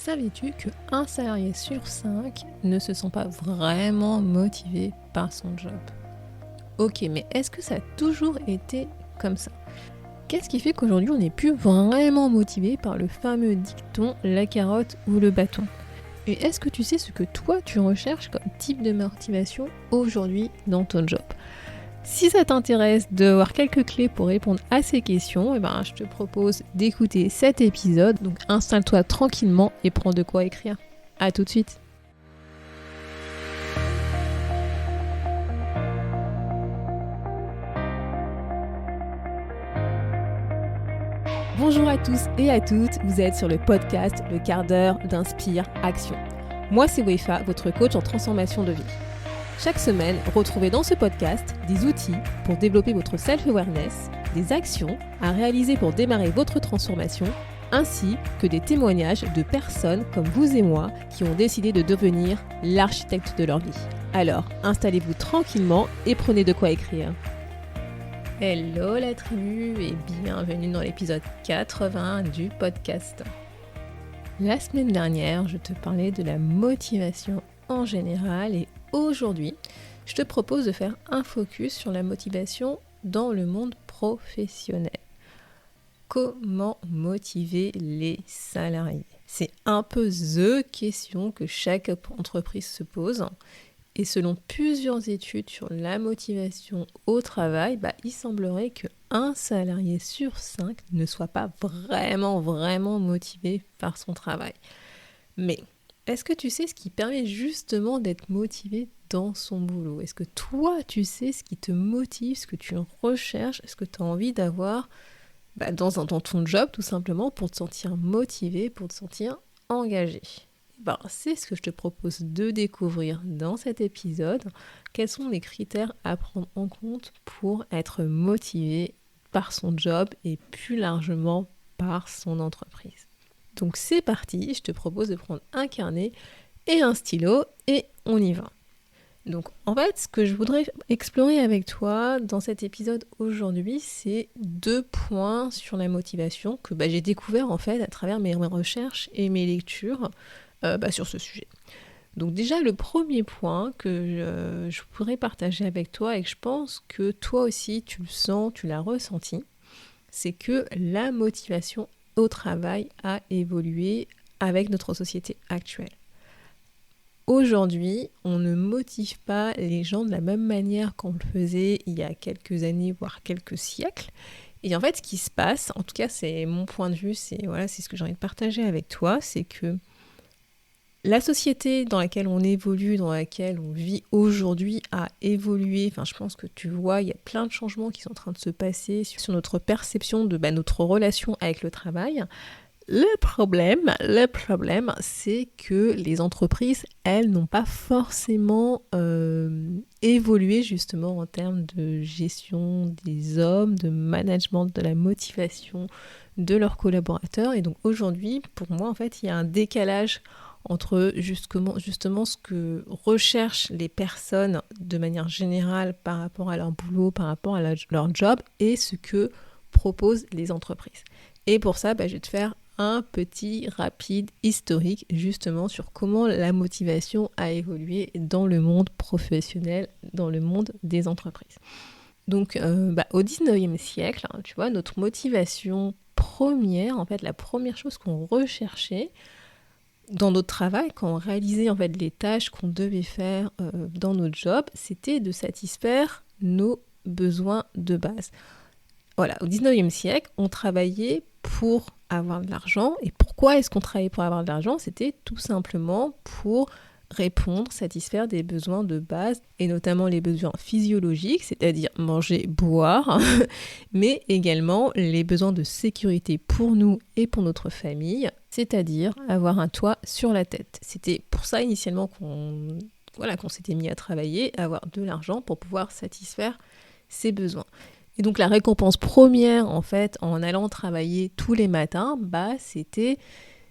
Savais-tu qu'un salarié sur 5 ne se sent pas vraiment motivé par son job? Ok, mais est-ce que ça a toujours été comme ça? Qu'est-ce qui fait qu'aujourd'hui on n'est plus vraiment motivé par le fameux dicton la carotte ou le bâton? Et est-ce que tu sais ce que toi tu recherches comme type de motivation aujourd'hui dans ton job? Si ça t'intéresse d'avoir quelques clés pour répondre à ces questions, je te propose d'écouter cet épisode. Donc installe-toi tranquillement et prends de quoi écrire. À tout de suite. Bonjour à tous et à toutes, vous êtes sur le podcast Le quart d'heure d'Inspire Action. Moi c'est Wefa, votre coach en transformation de vie. Chaque semaine, retrouvez dans ce podcast des outils pour développer votre self-awareness, des actions à réaliser pour démarrer votre transformation, ainsi que des témoignages de personnes comme vous et moi qui ont décidé de devenir l'architecte de leur vie. Alors, installez-vous tranquillement et prenez de quoi écrire. Hello la tribu et bienvenue dans l'épisode 80 du podcast. La semaine dernière, je te parlais de la motivation en général et aujourd'hui, je te propose de faire un focus sur la motivation dans le monde professionnel. Comment motiver les salariés? C'est un peu the question que chaque entreprise se pose. Et selon plusieurs études sur la motivation au travail, il semblerait qu'un salarié sur 5 ne soit pas vraiment motivé par son travail. Mais est-ce que tu sais ce qui permet justement d'être motivé dans son boulot? Est-ce que toi, tu sais ce qui te motive, ce que tu recherches, ce que tu as envie d'avoir dans ton job tout simplement pour te sentir motivé, pour te sentir engagé? C'est ce que je te propose de découvrir dans cet épisode. Quels sont les critères à prendre en compte pour être motivé par son job et plus largement par son entreprise? Donc c'est parti, je te propose de prendre un carnet et un stylo et on y va. Donc en fait, ce que je voudrais explorer avec toi dans cet épisode aujourd'hui, c'est 2 points sur la motivation que j'ai découvert en fait à travers mes recherches et mes lectures sur ce sujet. Donc déjà, le premier point que je pourrais partager avec toi et que je pense que toi aussi tu le sens, tu l'as ressenti, c'est que la motivation au travail a évolué avec notre société actuelle. Aujourd'hui, on ne motive pas les gens de la même manière qu'on le faisait il y a quelques années, voire quelques siècles. Et en fait, ce qui se passe, en tout cas c'est mon point de vue, c'est ce que j'ai envie de partager avec toi, c'est que la société dans laquelle on évolue, dans laquelle on vit aujourd'hui a évolué. Je pense que tu vois, il y a plein de changements qui sont en train de se passer sur notre perception de notre relation avec le travail. Le problème, c'est que les entreprises, elles, n'ont pas forcément évolué justement en termes de gestion des hommes, de management, de la motivation de leurs collaborateurs. Et donc aujourd'hui, pour moi, en fait, il y a un décalage entre justement ce que recherchent les personnes de manière générale par rapport à leur boulot, par rapport à leur job et ce que proposent les entreprises. Et pour ça, je vais te faire un petit rapide historique justement sur comment la motivation a évolué dans le monde professionnel, dans le monde des entreprises. Donc au 19e siècle, tu vois, notre motivation première, en fait la première chose qu'on recherchait dans notre travail, quand on réalisait en fait les tâches qu'on devait faire dans notre job, c'était de satisfaire nos besoins de base. Voilà, au 19e siècle, on travaillait pour avoir de l'argent. Et pourquoi est-ce qu'on travaillait pour avoir de l'argent? C'était tout simplement pour répondre, satisfaire des besoins de base, et notamment les besoins physiologiques, c'est-à-dire manger, boire, mais également les besoins de sécurité pour nous et pour notre famille, c'est-à-dire avoir un toit sur la tête. C'était pour ça initialement qu'on s'était mis à travailler, avoir de l'argent pour pouvoir satisfaire ces besoins. Et donc la récompense première en fait en allant travailler tous les matins, c'était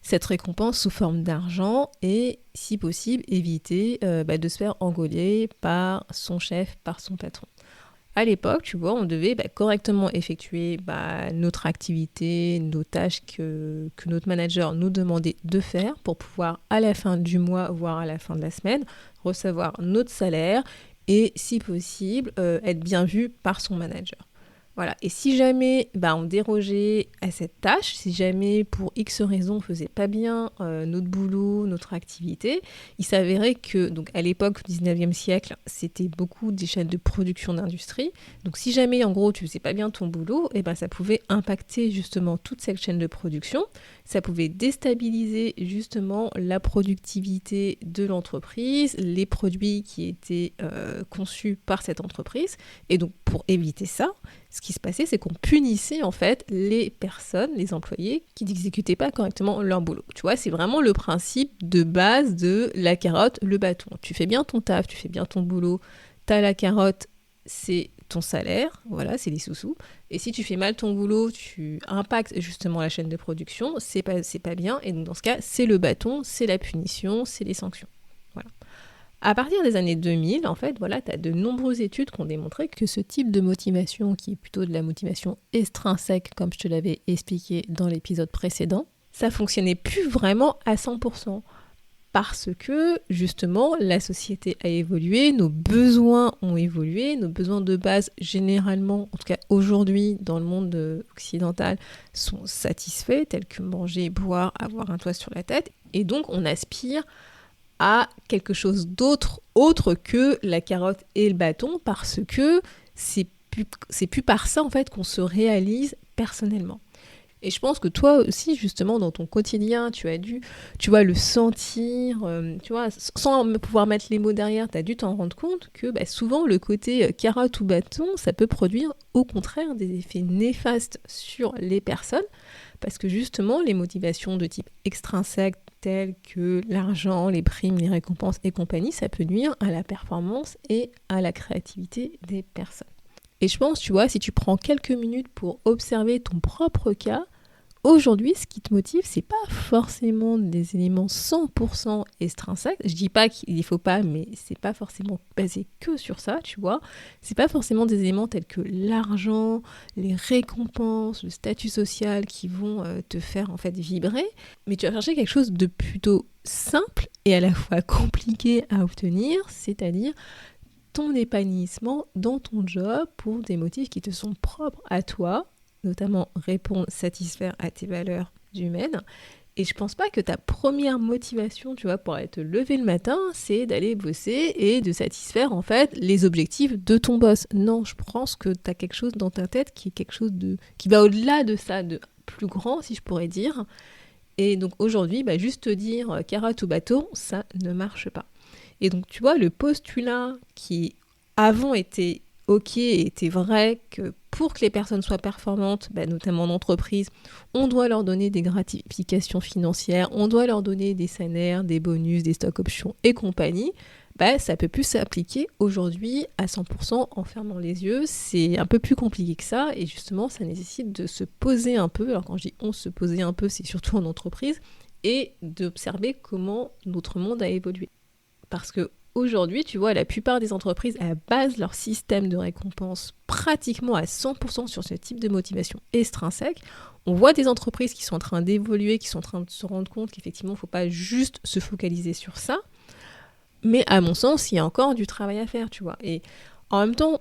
cette récompense sous forme d'argent et si possible éviter de se faire engueuler par son chef, par son patron. à l'époque, tu vois, on devait correctement effectuer notre activité, nos tâches que notre manager nous demandait de faire pour pouvoir, à la fin du mois, voire à la fin de la semaine, recevoir notre salaire et, si possible, être bien vu par son manager. Voilà. Et si jamais on dérogeait à cette tâche, si jamais pour X raison on ne faisait pas bien notre boulot, notre activité, il s'avérait que, donc à l'époque, au 19e siècle, c'était beaucoup des chaînes de production d'industrie. Donc si jamais en gros tu ne faisais pas bien ton boulot, ça pouvait impacter justement toute cette chaîne de production. Ça pouvait déstabiliser justement la productivité de l'entreprise, les produits qui étaient conçus par cette entreprise. Et donc pour éviter ça, ce qui se passait, c'est qu'on punissait en fait les personnes, les employés qui n'exécutaient pas correctement leur boulot. Tu vois, c'est vraiment le principe de base de la carotte, le bâton. Tu fais bien ton taf, tu fais bien ton boulot, t'as la carotte, c'est ton salaire, voilà, c'est les sous-sous. Et si tu fais mal ton boulot, tu impactes justement la chaîne de production, c'est pas bien. Et donc dans ce cas, c'est le bâton, c'est la punition, c'est les sanctions. Voilà. À partir des années 2000, en fait, voilà, tu as de nombreuses études qui ont démontré que ce type de motivation, qui est plutôt de la motivation extrinsèque, comme je te l'avais expliqué dans l'épisode précédent, ça fonctionnait plus vraiment à 100%. Parce que, justement, la société a évolué, nos besoins ont évolué, nos besoins de base, généralement, en tout cas aujourd'hui, dans le monde occidental, sont satisfaits, tels que manger, boire, avoir un toit sur la tête. Et donc, on aspire à quelque chose d'autre, autre que la carotte et le bâton, parce que c'est plus par ça, en fait, qu'on se réalise personnellement. Et je pense que toi aussi, justement, dans ton quotidien, tu as dû, tu vois, le sentir, tu vois, sans pouvoir mettre les mots derrière, tu as dû t'en rendre compte que souvent, le côté carotte ou bâton, ça peut produire, au contraire, des effets néfastes sur les personnes, parce que justement, les motivations de type extrinsèque, telles que l'argent, les primes, les récompenses et compagnie, ça peut nuire à la performance et à la créativité des personnes. Et je pense, tu vois, si tu prends quelques minutes pour observer ton propre cas, aujourd'hui, ce qui te motive, c'est pas forcément des éléments 100% extrinsèques. Je dis pas qu'il faut pas, mais c'est pas forcément basé que sur ça, tu vois. C'est pas forcément des éléments tels que l'argent, les récompenses, le statut social qui vont te faire en fait vibrer. Mais tu vas chercher quelque chose de plutôt simple et à la fois compliqué à obtenir, c'est-à-dire ton épanouissement dans ton job pour des motifs qui te sont propres à toi, notamment répondre, satisfaire à tes valeurs humaines. Et je pense pas que ta première motivation, tu vois, pour aller te lever le matin, c'est d'aller bosser et de satisfaire en fait les objectifs de ton boss. Non, je pense que tu as quelque chose dans ta tête qui est quelque chose qui va au-delà de ça, de plus grand, si je pourrais dire. Et donc aujourd'hui, juste te dire carotte ou bâton, ça ne marche pas. Et donc, tu vois, le postulat qui avant était ok, était vrai, que pour que les personnes soient performantes, notamment en entreprise, on doit leur donner des gratifications financières, on doit leur donner des salaires, des bonus, des stock options et compagnie, ça peut plus s'appliquer aujourd'hui à 100% en fermant les yeux. C'est un peu plus compliqué que ça et justement, ça nécessite de se poser un peu. Alors quand je dis on se poser un peu, c'est surtout en entreprise et d'observer comment notre monde a évolué. Parce que aujourd'hui, tu vois, la plupart des entreprises basent leur système de récompense pratiquement à 100% sur ce type de motivation extrinsèque. On voit des entreprises qui sont en train d'évoluer, qui sont en train de se rendre compte qu'effectivement, il ne faut pas juste se focaliser sur ça. Mais à mon sens, il y a encore du travail à faire, tu vois. Et en même temps,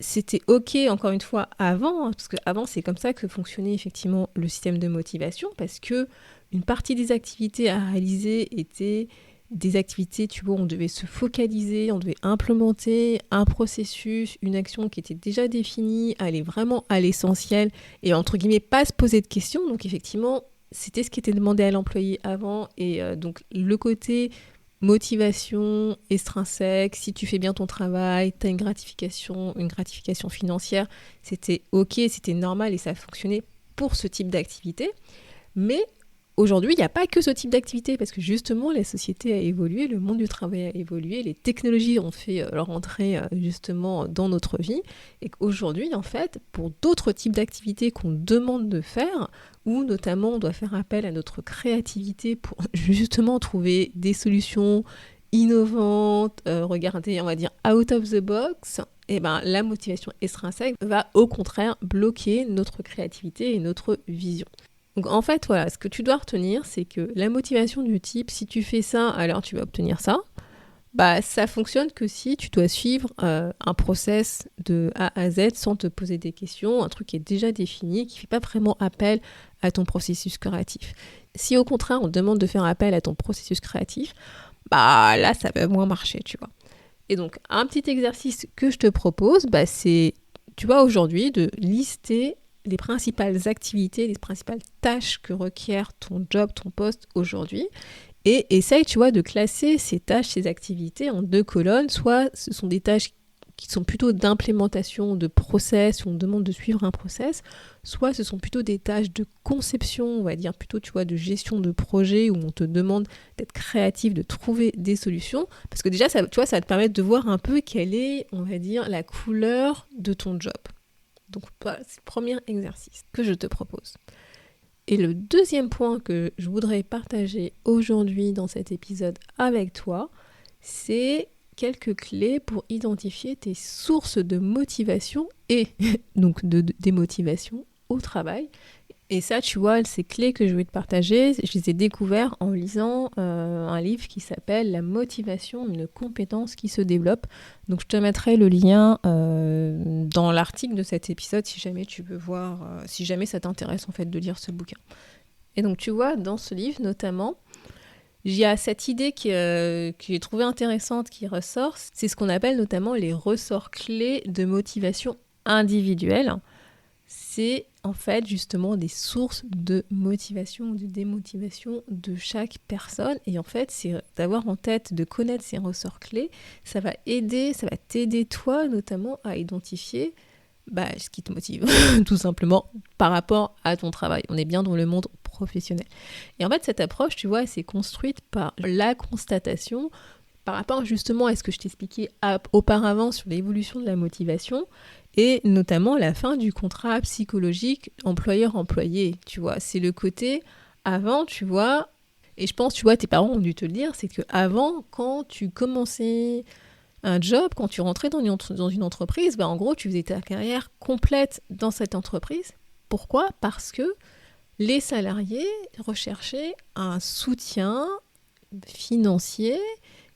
c'était ok, encore une fois, avant, parce qu'avant, c'est comme ça que fonctionnait effectivement le système de motivation, parce que une partie des activités à réaliser étaient des activités, tu vois, on devait se focaliser, on devait implémenter un processus, une action qui était déjà définie, aller vraiment à l'essentiel et entre guillemets pas se poser de questions. Donc effectivement, c'était ce qui était demandé à l'employé avant et donc le côté motivation extrinsèque, si tu fais bien ton travail, tu as une gratification financière, c'était ok, c'était normal et ça fonctionnait pour ce type d'activité. Mais aujourd'hui, il n'y a pas que ce type d'activité parce que justement, la société a évolué, le monde du travail a évolué, les technologies ont fait leur entrée justement dans notre vie et qu'aujourd'hui, en fait, pour d'autres types d'activités qu'on demande de faire, où notamment on doit faire appel à notre créativité pour justement trouver des solutions innovantes, regarder, on va dire, out of the box, et ben la motivation extrinsèque va au contraire bloquer notre créativité et notre vision. Donc en fait, voilà, ce que tu dois retenir, c'est que la motivation du type, si tu fais ça, alors tu vas obtenir ça, bah ça fonctionne que si tu dois suivre un process de A à Z sans te poser des questions, un truc qui est déjà défini, qui ne fait pas vraiment appel à ton processus créatif. Si au contraire on te demande de faire appel à ton processus créatif, bah là ça va moins marcher, tu vois. Et donc un petit exercice que je te propose, bah c'est, tu vois, aujourd'hui de lister les principales activités, les principales tâches que requiert ton job, ton poste aujourd'hui. Et essaye, tu vois, de classer ces tâches, ces activités en 2 colonnes. Soit ce sont des tâches qui sont plutôt d'implémentation de process, où on demande de suivre un process, soit ce sont plutôt des tâches de conception, on va dire plutôt, tu vois, de gestion de projet, où on te demande d'être créatif, de trouver des solutions. Parce que déjà, ça, tu vois, ça va te permettre de voir un peu quelle est, on va dire, la couleur de ton job. Donc, voilà, c'est le premier exercice que je te propose. Et le deuxième point que je voudrais partager aujourd'hui dans cet épisode avec toi, c'est quelques clés pour identifier tes sources de motivation et donc de démotivation au travail. Et ça, tu vois, ces clés que je vais te partager, je les ai découvertes en lisant un livre qui s'appelle « La motivation, une compétence qui se développe ». Donc, je te mettrai le lien dans l'article de cet épisode si jamais tu veux voir, si jamais ça t'intéresse en fait de lire ce bouquin. Et donc, tu vois, dans ce livre notamment, il y a cette idée que j'ai trouvée intéressante qui ressort, c'est ce qu'on appelle notamment les ressorts clés de motivation individuelle. C'est en fait justement des sources de motivation ou de démotivation de chaque personne. Et en fait, c'est d'avoir en tête, de connaître ces ressorts clés, ça va t'aider toi notamment à identifier ce qui te motive, tout simplement, par rapport à ton travail. On est bien dans le monde professionnel. Et en fait, cette approche, tu vois, elle s'est construite par la constatation, par rapport justement à ce que je t'expliquais auparavant sur l'évolution de la motivation, et notamment la fin du contrat psychologique employeur-employé, tu vois. C'est le côté avant, tu vois, et je pense, tu vois, tes parents ont dû te le dire, c'est qu'avant, quand tu commençais un job, quand tu rentrais dans une entreprise, en gros, tu faisais ta carrière complète dans cette entreprise. Pourquoi ? Parce que les salariés recherchaient un soutien financier,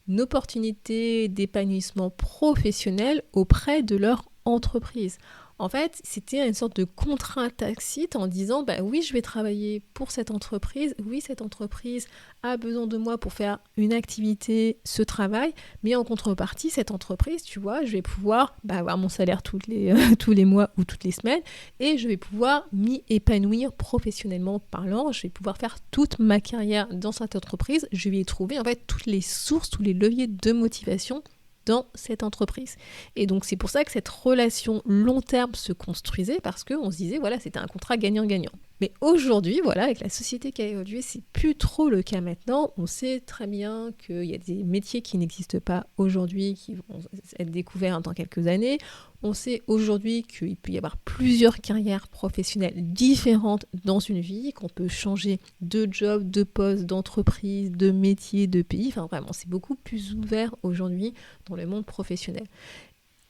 une opportunité d'épanouissement professionnel auprès de leur entreprise. En fait, c'était une sorte de contrat tacite en disant oui, je vais travailler pour cette entreprise, oui, cette entreprise a besoin de moi pour faire une activité, ce travail, mais en contrepartie, cette entreprise, tu vois, je vais pouvoir avoir mon salaire tous les mois ou toutes les semaines et je vais pouvoir m'y épanouir professionnellement parlant, je vais pouvoir faire toute ma carrière dans cette entreprise, je vais y trouver en fait toutes les sources, tous les leviers de motivation dans cette entreprise. Et donc c'est pour ça que cette relation long terme se construisait, parce qu'on se disait voilà, c'était un contrat gagnant-gagnant. Mais aujourd'hui, voilà, avec la société qui a évolué, c'est plus trop le cas maintenant. On sait très bien qu'il y a des métiers qui n'existent pas aujourd'hui, qui vont être découverts dans quelques années. On sait aujourd'hui qu'il peut y avoir plusieurs carrières professionnelles différentes dans une vie, qu'on peut changer de job, de poste, d'entreprise, de métier, de pays. Enfin vraiment, c'est beaucoup plus ouvert aujourd'hui dans le monde professionnel.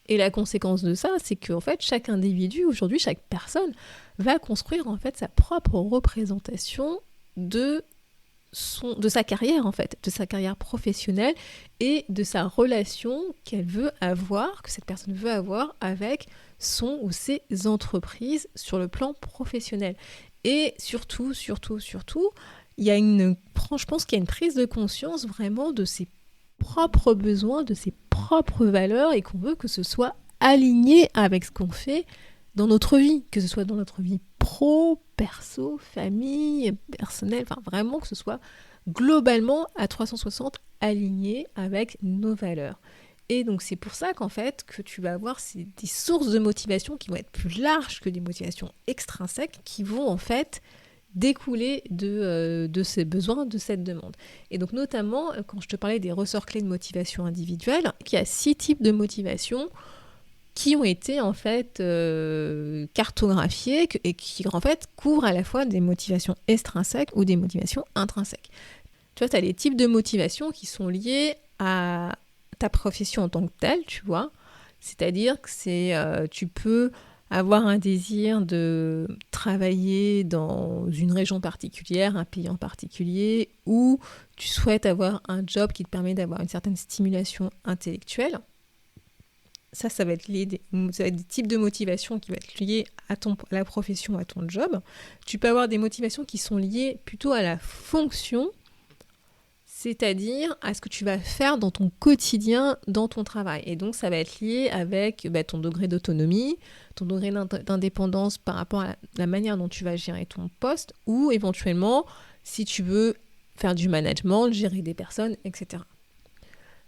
Et la conséquence de ça, c'est qu'en fait, chaque individu, aujourd'hui, chaque personne va construire en fait sa propre représentation de sa carrière en fait, de sa carrière professionnelle et de sa relation qu'elle veut avoir, que cette personne veut avoir avec son ou ses entreprises sur le plan professionnel. Et surtout, je pense qu'il y a une prise de conscience vraiment de ses propres besoins, de ses propres valeurs, et qu'on veut que ce soit aligné avec ce qu'on fait dans notre vie, que ce soit dans notre vie pro, perso, famille, personnelle, enfin vraiment que ce soit globalement à 360 aligné avec nos valeurs. Et donc c'est pour ça qu'en fait que tu vas avoir des sources de motivation qui vont être plus larges que des motivations extrinsèques, qui vont en fait découler de ces besoins, de cette demande. Et donc notamment, quand je te parlais des ressorts clés de motivation individuelle, il y a 6 types de motivation qui ont été en fait cartographiés et qui en fait couvrent à la fois des motivations extrinsèques ou des motivations intrinsèques. Tu vois, tu as les types de motivation qui sont liés à ta profession en tant que telle, tu vois. C'est-à-dire que tu peux avoir un désir de travailler dans une région particulière, un pays en particulier, ou tu souhaites avoir un job qui te permet d'avoir une certaine stimulation intellectuelle. Ça va être lié ça va être des types de motivations qui vont être liées à la profession, à ton job. Tu peux avoir des motivations qui sont liées plutôt à la fonction, c'est-à-dire à ce que tu vas faire dans ton quotidien, dans ton travail. Et donc, ça va être lié avec ton degré d'autonomie, ton degré d'indépendance par rapport à la manière dont tu vas gérer ton poste, ou éventuellement, si tu veux faire du management, gérer des personnes, etc.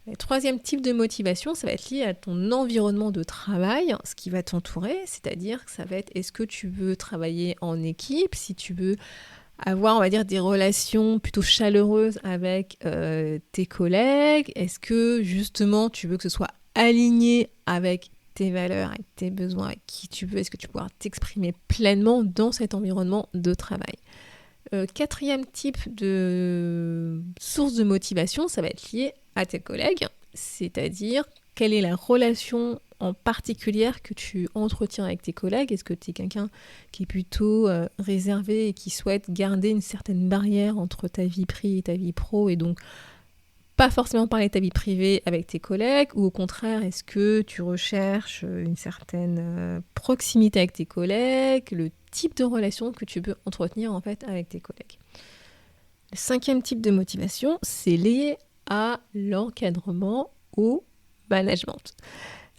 Le troisième type de motivation, ça va être lié à ton environnement de travail, ce qui va t'entourer, c'est-à-dire que ça va être est-ce que tu veux travailler en équipe, si tu veux avoir, on va dire, des relations plutôt chaleureuses avec tes collègues, est-ce que justement tu veux que ce soit aligné avec tes valeurs, avec tes besoins, avec qui tu veux, est-ce que tu pourras t'exprimer pleinement dans cet environnement de travail. Quatrième type de source de motivation, ça va être lié à tes collègues, c'est-à-dire quelle est la relation en particulier que tu entretiens avec tes collègues. Est-ce que tu es quelqu'un qui est plutôt réservé et qui souhaite garder une certaine barrière entre ta vie privée et ta vie pro, et donc pas forcément parler de ta vie privée avec tes collègues, ou au contraire, est-ce que tu recherches une certaine proximité avec tes collègues, le type de relation que tu peux entretenir en fait avec tes collègues. Le cinquième type de motivation, c'est lié à l'encadrement, au management.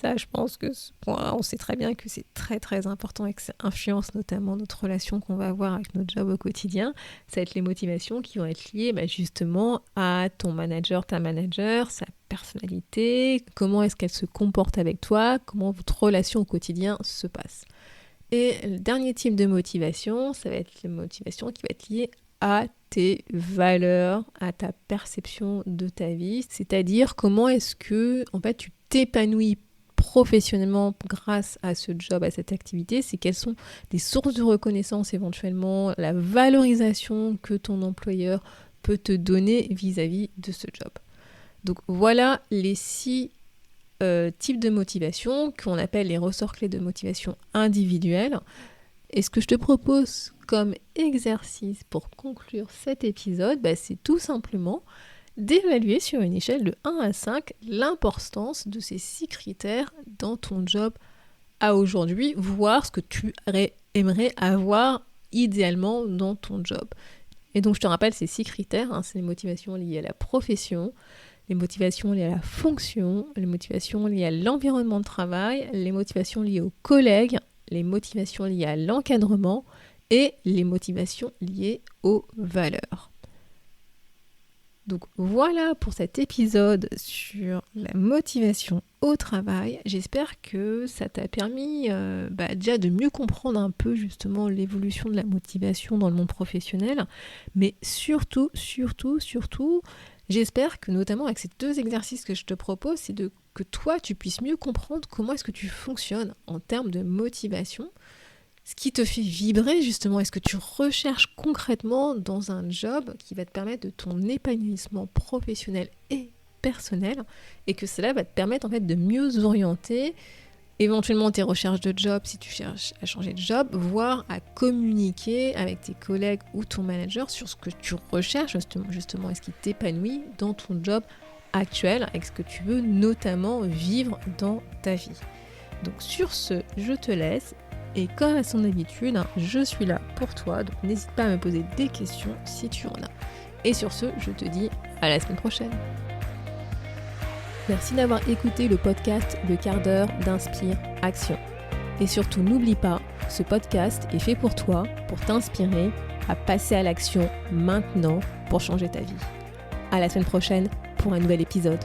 Ça, je pense que ce point, on sait très bien que c'est très très important et que ça influence notamment notre relation qu'on va avoir avec notre job au quotidien. Ça va être les motivations qui vont être liées justement à ton manager, ta manager, sa personnalité, comment est-ce qu'elle se comporte avec toi, comment votre relation au quotidien se passe. Et le dernier type de motivation, ça va être la motivation qui va être liée à tes valeurs, à ta perception de ta vie, c'est-à-dire comment est-ce que en fait tu t'épanouis professionnellement grâce à ce job, à cette activité, c'est quelles sont les sources de reconnaissance éventuellement, la valorisation que ton employeur peut te donner vis-à-vis de ce job. Donc voilà les 6 types de motivation qu'on appelle les ressorts clés de motivation individuelle. Et ce que je te propose comme exercice pour conclure cet épisode, c'est tout simplement d'évaluer sur une échelle de 1 à 5 l'importance de ces 6 critères dans ton job à aujourd'hui, voir ce que tu aimerais avoir idéalement dans ton job. Et donc je te rappelle ces 6 critères, c'est les motivations liées à la profession, les motivations liées à la fonction, les motivations liées à l'environnement de travail, les motivations liées aux collègues, les motivations liées à l'encadrement et les motivations liées aux valeurs. Donc voilà pour cet épisode sur la motivation au travail. J'espère que ça t'a permis déjà de mieux comprendre un peu justement l'évolution de la motivation dans le monde professionnel. Mais surtout, j'espère que notamment avec ces 2 exercices que je te propose, c'est que toi tu puisses mieux comprendre comment est-ce que tu fonctionnes en termes de motivation. Ce qui te fait vibrer justement, est-ce que tu recherches concrètement dans un job qui va te permettre de ton épanouissement professionnel et personnel, et que cela va te permettre en fait de mieux orienter éventuellement tes recherches de job si tu cherches à changer de job, voire à communiquer avec tes collègues ou ton manager sur ce que tu recherches justement est-ce qui t'épanouit dans ton job actuel, avec ce que tu veux notamment vivre dans ta vie. Donc sur ce, je te laisse. Et comme à son habitude, je suis là pour toi, donc n'hésite pas à me poser des questions si tu en as. Et sur ce, je te dis à la semaine prochaine. Merci d'avoir écouté le podcast Le quart d'heure d'Inspire Action. Et surtout, n'oublie pas, ce podcast est fait pour toi, pour t'inspirer à passer à l'action maintenant pour changer ta vie. À la semaine prochaine pour un nouvel épisode.